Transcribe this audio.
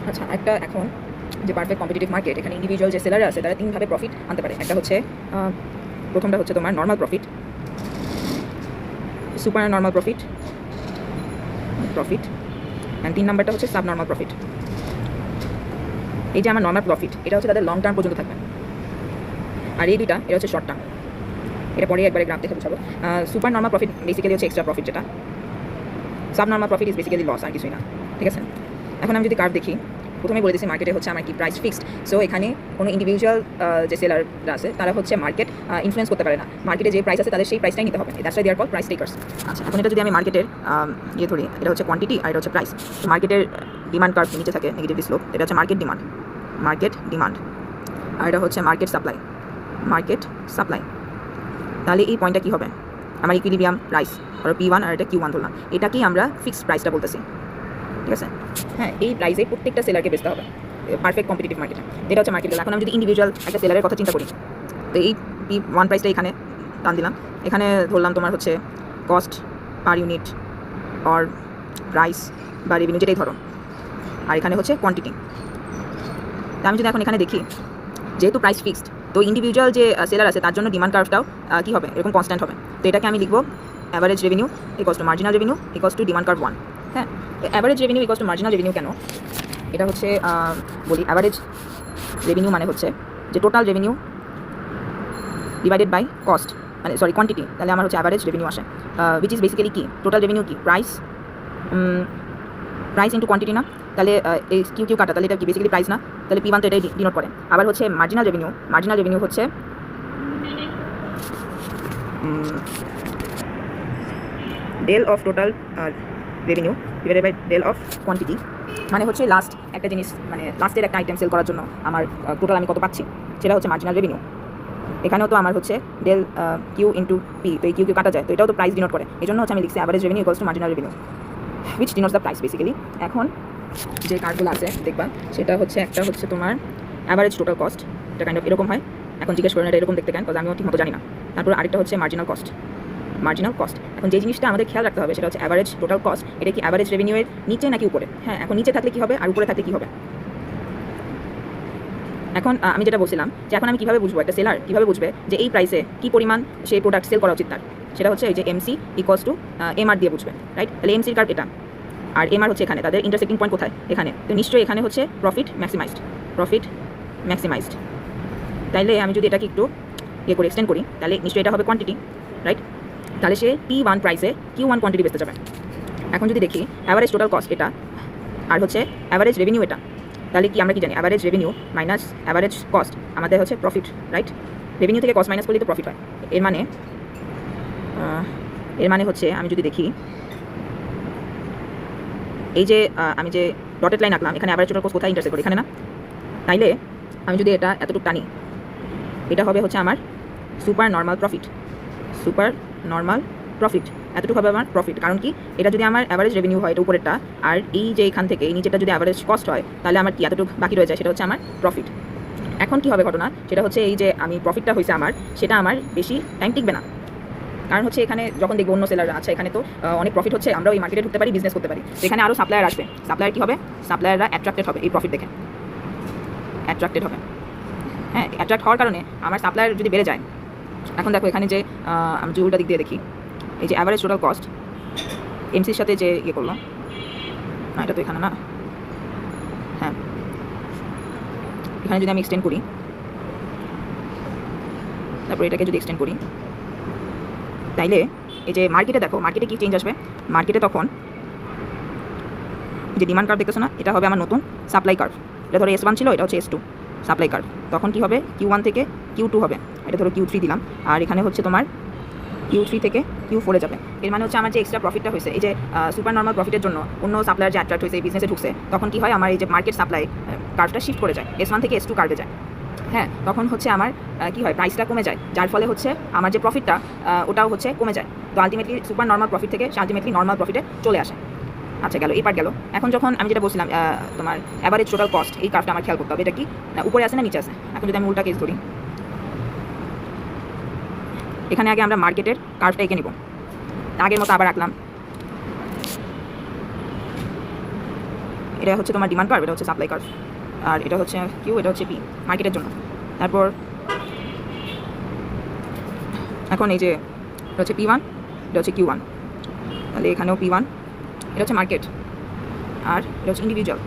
আচ্ছা, একটা এখন যে পারফেক্ট কম্পিটিটিভ মার্কেট, এখানে ইন্ডিভিজুয়াল যে সেলার আছে তারা তিনভাবে প্রফিট আনতে পারে। একটা হচ্ছে প্রথমটা হচ্ছে তোমার normal profit, super normal profit and 3 নাম্বারটা হচ্ছে সাব নর্মাল প্রফিট। এই যে আমার নর্মাল প্রফিট, এটা হচ্ছে তাদের লং টার্ম পর্যন্ত থাকবে, আর এই দুইটা এটা হচ্ছে শর্ট টার্ম। এটা পরে একবারে গ্রাফ দেখে বুঝাবো। সুপার নর্মাল প্রফিট বেসিক্যালি হচ্ছে এক্সট্রা প্রফিট, যেটা sub normal profit is basically loss, আর কিছুই না। ঠিক আছে, এখন আমি যদি কার্ভ দেখি, প্রথমে বলে দিচ্ছি মার্কেটে হচ্ছে আমার কি প্রাইস ফিক্সড। সো এখানে কোনো ইন্ডিভিজুয়াল যে সেলাররা আছে তারা হচ্ছে মার্কেট ইনফ্লুয়েন্স করতে পারে না। মার্কেটে যে প্রাইস আছে তাদের সেই প্রাইসটাই নিতে হবে। That's why they are call price takers. আচ্ছা, এখন এটা যদি আমি মার্কেটের ইয়ে ধরি, এটা হচ্ছে কোয়ান্টিটি আর এটা হচ্ছে প্রাইস। মার্কেটের ডিমান্ড কার্ভ নিচে থাকে নেগেটিভ স্লোপ, এটা হচ্ছে মার্কেট ডিমান্ড, আর এটা হচ্ছে মার্কেট সাপ্লাই। তাহলে এই পয়েন্টটা কী হবে, আমার ইকুইলিব্রিয়াম প্রাইস আর P1 আর এটা Q1 ধরলাম, এটাকেই আমরা ফিক্সড প্রাইসটা বলতেছি। ঠিক আছে, হ্যাঁ, এই প্রাইসে প্রত্যেকটা সেলারকে বেচতে হবে পারফেক্ট কম্পিটিটিভ মার্কেটে। এটা হচ্ছে মার্কেট। এখন আমি যদি ইন্ডিভিজুয়াল একটা সেলারের কথা চিন্তা করি, তো এই P1 প্রাইসটা এখানে টান দিলাম, এখানে ধরলাম তোমার হচ্ছে cost per unit or price বা রেভিনিউ যেটাই ধরো, আর এখানে হচ্ছে কোয়ান্টিটি। তা আমি যদি এখন এখানে দেখি, যেহেতু প্রাইস ফিক্সড, তো ইন্ডিভিজুয়াল যে সেলার আছে তার জন্য ডিমান্ড কার্ভটাও কী হবে, এরকম কনস্ট্যান্ট হবে। তো এটাকে আমি লিখবো average revenue equals to marginal revenue equals to demand curve 1। হ্যাঁ, average revenue equals to marginal revenue কেন, এটা হচ্ছে বলি, অ্যাভারেজ রেভিনিউ মানে হচ্ছে যে total revenue divided by cost, মানে সরি কোয়ান্টিটি, তাহলে আমার হচ্ছে অ্যাভারেজ রেভিনিউ আসে, উইচ ইজ বেসিক্যালি কি টোটাল রেভিনিউ কি প্রাইস ইন্টু কোয়ান্টিটি না। তাহলে এই কিউ কাটা, তাহলে এটা কি বেসিক্যালি প্রাইস না, তাহলে P1 তো এটাই ডিনোট করে। আবার হচ্ছে মার্জিনাল রেভিনিউ হচ্ছে del of total revenue divided by del of quantity, মানে হচ্ছে লাস্ট একটা জিনিস, মানে লাস্টের একটা আইটেম সেল করার জন্য আমার টোটাল আমি কত পাচ্ছি, সেটা হচ্ছে মার্জিনাল রেভিনিউ। এখানেও তো আমার হচ্ছে ডেল কিউ ইন্টু পি, তো এই কিউ কাটা যায়, তো এটাও তো প্রাইস ডিনোট করে। এই জন্য হচ্ছে আমি লিখছি average revenue equals to marginal revenue, which denotes the price basically. এখন যে কার্ডগুলো আছে দেখবা, সেটা হচ্ছে একটা হচ্ছে তোমার অ্যাভারেজ টোটাল কস্ট, এটা কাইন্ড অফ এরকম হয়। এখন জিজ্ঞেস করেন এটা এরকম দেখতে কেন, কারণ আমিও ঠিক মতো জানি না। তারপর আরেকটা হচ্ছে মার্জিনাল কস্ট। এখন যে জিনিসটা আমাদের খেয়াল রাখতে হবে সেটা হচ্ছে অ্যাভারেজ টোটাল কস্ট, এটা কি অ্যাভারেজ রেভিনিউয়ের নিচে নাকি উপরে। হ্যাঁ, এখন নিচে থাকলে কী হবে আর উপরে থাকলে কী হবে। এখন আমি যেটা বলছিলাম যে এখন আমি কীভাবে বুঝবো, একটা সেলার কীভাবে বুঝবে যে এই প্রাইসে কী পরিমাণ সেই প্রোডাক্ট সেল করা উচিত তার, সেটা হচ্ছে এই যে MC ইকুয়ালস টু MR দিয়ে বুঝবে, রাইট। তাহলে এমসির কার্ভ এটা, আর MR হচ্ছে এখানে, তাদের ইন্টারসেক্টিং পয়েন্ট কোথায়, এখানে। তো নিশ্চয়ই এখানে হচ্ছে প্রফিট ম্যাক্সিমাইজড। তাইলে আমি যদি এটাকে একটু ইয়ে করে এক্সটেন্ড করি, তাহলে নিশ্চয়ই এটা হবে কোয়ান্টিটি, রাইট। তাহলে সে P1 প্রাইসে Q1 কোয়ান্টিটি বেচতে যাবে। এখন যদি দেখি অ্যাভারেজ টোটাল কস্ট এটা, আর হচ্ছে অ্যাভারেজ রেভিনিউ এটা, তাহলে কি আমরা কি জানি, average revenue minus average cost আমাদের হচ্ছে প্রফিট, রাইট। রেভিনিউ থেকে কস্ট মাইনাস করলে তো প্রফিট হয়। এর মানে হচ্ছে আমি যদি দেখি, এই যে আমি যে ডটেড লাইন আঁকলাম, এখানে অ্যাভারেজ টোটাল কস্ট কোথায় ইন্টারসেক্ট করে, এখানে না। তাইলে আমি যদি এটা এতটুকু টানি, এটা হবে হচ্ছে আমার সুপার নর্মাল প্রফিট, এতটুকু হবে আমার প্রফিট। কারণ কি, এটা যদি আমার অ্যাভারেজ রেভিনিউ হয়, এটা উপরেরটা, আর এই যে এখান থেকে এই নিচেটা যদি অ্যাভারেজ কস্ট হয়, তাহলে আমার কি এতটুকু বাকি রয়ে যায়, সেটা হচ্ছে আমার প্রফিট। এখন কি হবে ঘটনা, সেটা হচ্ছে এই যে আমি প্রফিটটা হয়েছে আমার, সেটা আমার বেশি টাইম টিকবে না। কারণ হচ্ছে এখানে যখন দেখবো অন্য সেলাররা আছে, এখানে তো অনেক প্রফিট হচ্ছে, আমরা ওই মার্কেটে ঢুকতে পারি, বিজনেস করতে পারি। এখানে আরও সাপ্লায়ার আসবে, সাপ্লায়ার কী হবে, সাপ্লায়াররা অ্যাট্রাক্টেড হবে এই প্রফিট দেখে, হ্যাঁ, অ্যাট্রাক্ট হওয়ার কারণে আমার সাপ্লায়ার যদি বেড়ে যায়। এখন দেখো এখানে যে আমি যদি উল্টা দিক দিয়ে দেখি, এই যে অ্যাভারেজ টোটাল কস্ট এমসির সাথে যে ইয়ে করলো না, এটা তো এখানে না, হ্যাঁ, এখানে যদি আমি এক্সটেন্ড করি, তারপর এটাকে যদি এক্সটেন্ড করি, তাইলে এই যে মার্কেটে দেখো, মার্কেটে কী চেঞ্জ আসবে, মার্কেটে তখন যে ডিমান্ড কার্ভ দেখতেছো না, এটা হবে আমার নতুন সাপ্লাই কার্ভ। এটা ধরো S1 ছিল, এটা হচ্ছে S2 সাপ্লাই কার্ভ। তখন কি হবে, Q1 থেকে Q2 হবে, এটা ধরো Q3 দিলাম, আর এখানে হচ্ছে তোমার Q3 থেকে Q4 যাবে। এর মানে হচ্ছে আমার যে এক্সট্রা প্রফিটটা হয়েছে, এই যে সুপার নর্মাল প্রফিটের জন্য অন্য সাপ্লায়ার যে অ্যাট্রাক্ট হয়েছে, এই বিজনেসে ঢুকছে, তখন কি হয়, আমার এই যে মার্কেট সাপ্লাই কার্ভটা শিফট করে যায়, S1 থেকে S2 কার্ভে যায়। হ্যাঁ, তখন হচ্ছে আমার কি হয়, প্রাইসটা কমে যায়, যার ফলে হচ্ছে আমার যে প্রফিটটা ওটাও হচ্ছে কমে যায়। তো আলটিমেটলি সুপার নর্মাল প্রফিট থেকে আলটিমেটলি নর্মাল প্রফিটে চলে আসে। আচ্ছা, গেল এই পার্ট গেল। এখন যখন আমি যেটা বলছিলাম তোমার অ্যাভারেজ টোটাল কস্ট, এই কার্ভটা আমার খেয়াল করতে হবে, এটা কি উপরে আসে না নিচে আসে। এখন যদি আমি উল্টা কেস ধরি, এখানে আগে আমরা মার্কেটের কার্ভটা এঁকে নেব, আগের মতো আবার আঁকলাম। এটা হচ্ছে তোমার ডিমান্ড কার্ভ, এটা হচ্ছে সাপ্লাই কার্ভ, আর এটা হচ্ছে কিউ, এটা হচ্ছে পি মার্কেটের জন্য। তারপর এখন এই যে এটা হচ্ছে P1, এটা হচ্ছে Q1, তাহলে এখানেও P1, এটা হচ্ছে মার্কেট, আর এটা হচ্ছে ইন্ডিভিজুয়াল।